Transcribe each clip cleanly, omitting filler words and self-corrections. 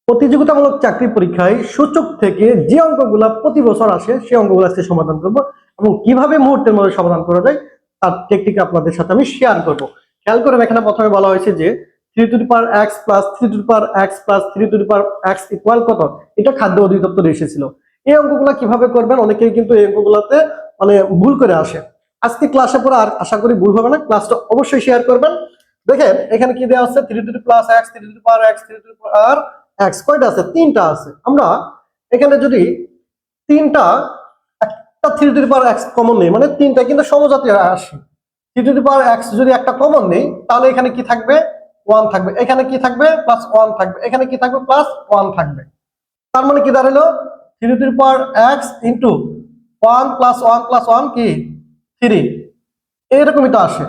প্রতিযোগিতামূলক চাকরি পরীক্ষায় সূচক থেকে যে অঙ্কগুলা প্রতি বছর আসে সেই অঙ্কগুলো আজকে সমাধান করব এবং কিভাবে মুহূর্তের মধ্যে সমাধান করা যায় তার টেকনিক আপনাদের সাথে আমি শেয়ার করব। খেয়াল করেন, এখানে প্রথমে বলা হয়েছে যে 3 to the power x plus 3 to the power x plus 3 to the power x equal কত, এটা খাদ্য অধিদপ্তরে এসেছিল। এই অঙ্কগুলা কিভাবে করবেন, অনেকেই কিন্তু এই অঙ্কগুলাতে ভুল করে আসে। আজকে ক্লাসে পরে আর আশা করি ভুল হবে না, ক্লাসটা অবশ্যই শেয়ার করবেন। দেখেন এখানে কি দেওয়া আছে, 3 to the plus x 3 to the power x 3 to the power x কয়টা আছে, তিনটা আছে। আমরা এখানে যদি তিনটা একটা 3 to the power x common নেই, মানে তিনটা কিন্তু সমজাতীয় রাশি, 3 টু দি পাওয়ার x যদি একটা কমন নেই তাহলে এখানে কি থাকবে, 1 থাকবে, এখানে কি থাকবে প্লাস 1 থাকবে, এখানে কি থাকবে প্লাস 1 থাকবে। তার মানে কি দাঁড়ালো 3 to the power x into 1 plus 1 plus 1 কি 3, এরকমই তো আসে।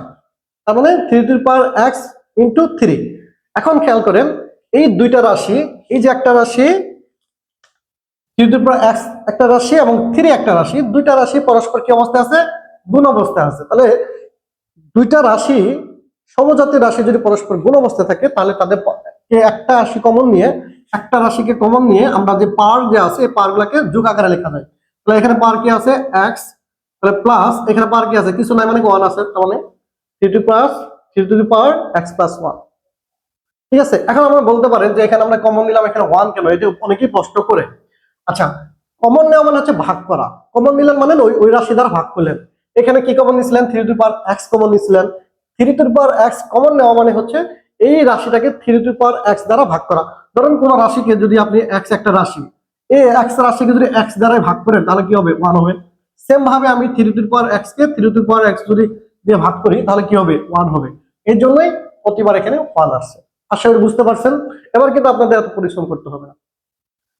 তার মানে 3 to the power x into 3। এখন খেয়াল করেন এই দুইটা রাশি, এই যে একটা রাশি 3 টু দি পাওয়ার x একটা রাশি এবং 3 একটা রাশি, দুইটা রাশি পরস্পর কি অবস্থায় আছে, গুণ অবস্থায় আছে। তাহলে দুইটা রাশি সমজাতীয় রাশি যদি পরস্পর গুণ অবস্থায় থাকে তাহলে তাদের একটা রাশি কমন নিয়ে, একটা রাশিকে কমন নিয়ে আমরা যে পাওয়ার যে আছে এই পাওয়ার গুলাকে যোগ আকারে লেখা যায়। তাহলে এখানে পাওয়ার কি আছে x, তাহলে প্লাস এখানে পাওয়ার কি আছে, কিছু নাই মানে 1 আছে, তার মানে 3 to the power x plus 1। ঠিক আছে, এখন আমরা বলতে পারেন যে এখানে আমরা কমন নিলাম, এখানে 1 কেন, এটা অনেকেই প্রশ্ন করে। আচ্ছা, কমন নেওয়া মানে হচ্ছে ভাগ করা। কমন নিলেন মানে ওই রাশি দ্বারা ভাগ করলেন। এখানে কি কমন নিছিলেন, 3 to the power x common নিছিলেন। 3 to the power x common নেওয়া মানে হচ্ছে এই রাশিটাকে 3 টু দি পাওয়ার x দ্বারা ভাগ করা। ধরুন কোন রাশিকে যদি আপনি x একটা রাশি, এই x রাশিকে যদি x দ্বারা ভাগ করেন তাহলে কি হবে, 1 হবে। সেম ভাবে আমি 3 to the power x K 3 to the power x যদি দিয়ে ভাগ করি তাহলে কি হবে, 1 হবে। এর জন্যই প্রতিবার এখানে 1 আসছে। আশা করি বুঝতে পারছেন। এবার কিন্তু আপনাদের এত পরিশ্রম করতে হবে না।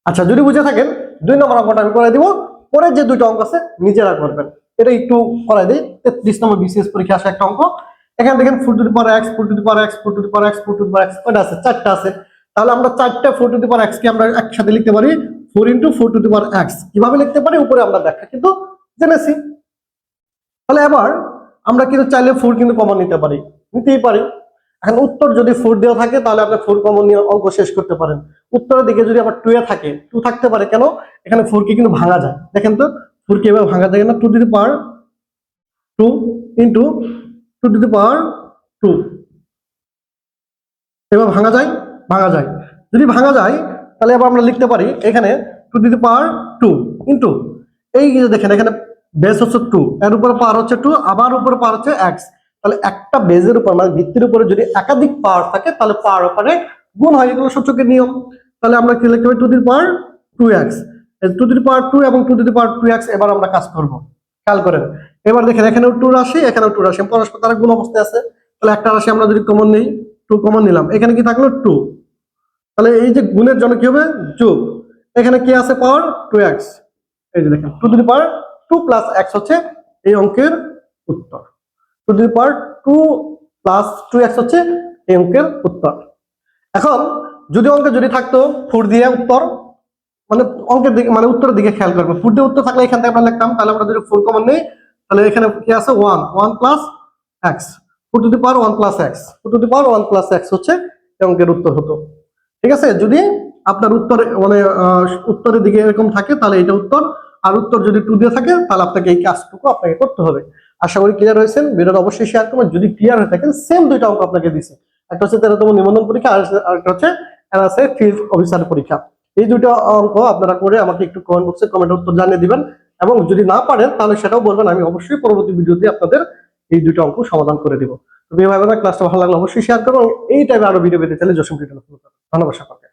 আচ্ছা, যদি বুঝে থাকেন 2 নম্বর অঙ্কটা আমি করে দিব, পরে যে দুটো অঙ্ক আছে নিজেরা করবেন। এটা একটু করাই দিই। 33 নম্বর বিসিএস পরীক্ষা আসা একটা অঙ্ক। এখানে দেখেন 4 two the power x 4 two the power x 4 two the power x 4 two the power x কয়টা আছে, চারটা আছে। তাহলে আমরা চারটা 4 টু দি পাওয়ার x কে আমরা একসাথে লিখতে পারি 4 into 4 two the power x। কিভাবে লিখতে পারি উপরে আমরা ব্যাখ্যা কিন্তু জেনেছি। তাহলে এবার আমরা কিন্তু চাইলে 4 কিন্তু কমন নিতে পারি, নিতেই পারি। এখন উত্তর যদি 4 দেওয়া থাকে তাহলে আপনি 4 কমন নিয়ে অঙ্ক শেষ করতে পারেন। উত্তরের দিকে যদি আবার 2 এ থাকে, 2 থাকতে পারে, কেন, এখানে 4 কে কিন্তু ভাঙা যায়। দেখেন তো 4 কে এভাবে ভাঙা যায় না, 2 to the power 2 into 2 to the power 2, এভাবে ভাঙা যায়, ভাঙা যায়। যদি ভাঙা যায় তাহলে আবার আমরা লিখতে পারি এখানে 2 টু দি পাওয়ার 2 ইনটু এই যে দেখেন এখানে বেস হচ্ছে 2, এর উপরে পাওয়ার হচ্ছে 2, আবার উপরে পাওয়ার হচ্ছে x। তাহলে একটা বেজের উপর মানে ভিত্তির উপরে যদি একাধিক পাওয়ার থাকে তাহলে পাওয়ার উপরে গুণ হয়, এগুলো সূচকের নিয়ম। তাহলে আমরা কি লিখতে পারি 2 to the power 2x, 2 to the power 2 এবং 2 টু দি পাওয়ার 2x। এবার আমরা কাজ করব, খেয়াল করেন। এবার দেখেন এখানেও 2 রাশি, এখানেও 2 রাশি, পরস্পর তারা গুণ অবস্থায় আছে। তাহলে একটা রাশি আমরা যদি কমন নেই, 2 কমন নিলাম, এখানে কি থাকলো 2। তাহলে এই যে গুণের জন্য কি হবে, যোগ। এখানে কি আছে পাওয়ার 2x, এই যে দেখেন 2 to the power 2 plus x হচ্ছে এই অঙ্কের উত্তর। 2 to the power 2 plus 2x হচ্ছে এই অঙ্কের উত্তর। এখন যদি অঙ্কে যদি থাকতো 4 দিয়ে উত্তর, মানে অঙ্কের দিকে মানে উত্তরের দিকে খেয়াল করবো, 4 দিয়ে উত্তর থাকলে এখান থেকে আমরা লিখতাম। তাহলে আমরা যদি 4 কমন নেই তাহলে এখানে কি আছে 1 plus x, 4 two the power 1 plus x, 4 two the power 1 plus x হচ্ছে এই অঙ্কের উত্তর হতো। ঠিক আছে, যদি আপনার উত্তর উত্তরের দিকে এরকম থাকে তাহলে এটা উত্তর, আর উত্তর যদি 2 দিয়ে থাকে তাহলে আপনাকে এই কাজটুকু আপনাকে করতে হবে। আশা করি ক্লিয়ার হয়েছেন। ভিডিওটা অবশ্যই শেয়ার করবেন। যদি ক্লিয়ার হয়ে থাকেন, সেম দুইটা অঙ্ক আপনাকে দিছি, একটা হচ্ছে 13তম নিবন্ধন পরীক্ষা আর একটা হচ্ছে এনএসএ ফিল্ড অফিসার পরীক্ষা। এই দুটো অঙ্ক আপনারা করে আমাকে একটু কমেন্ট বক্সে কমেন্ট উত্তর জানিয়ে দিবেন, এবং যদি না পারেন তাহলে সেটাও বলবেন, আমি অবশ্যই পরবর্তী ভিডিওতে আপনাদের এই দুটো অঙ্ক সমাধান করে দিব। তো ভাই বোনেরা, ক্লাসটা ভালো লাগলে অবশ্যই শেয়ার করুন। এই টাইপের আরো ভিডিও পেতে চাইলে জসিম টিউটোরিয়াল ফলো করুন। ধন্যবাদ সকলকে।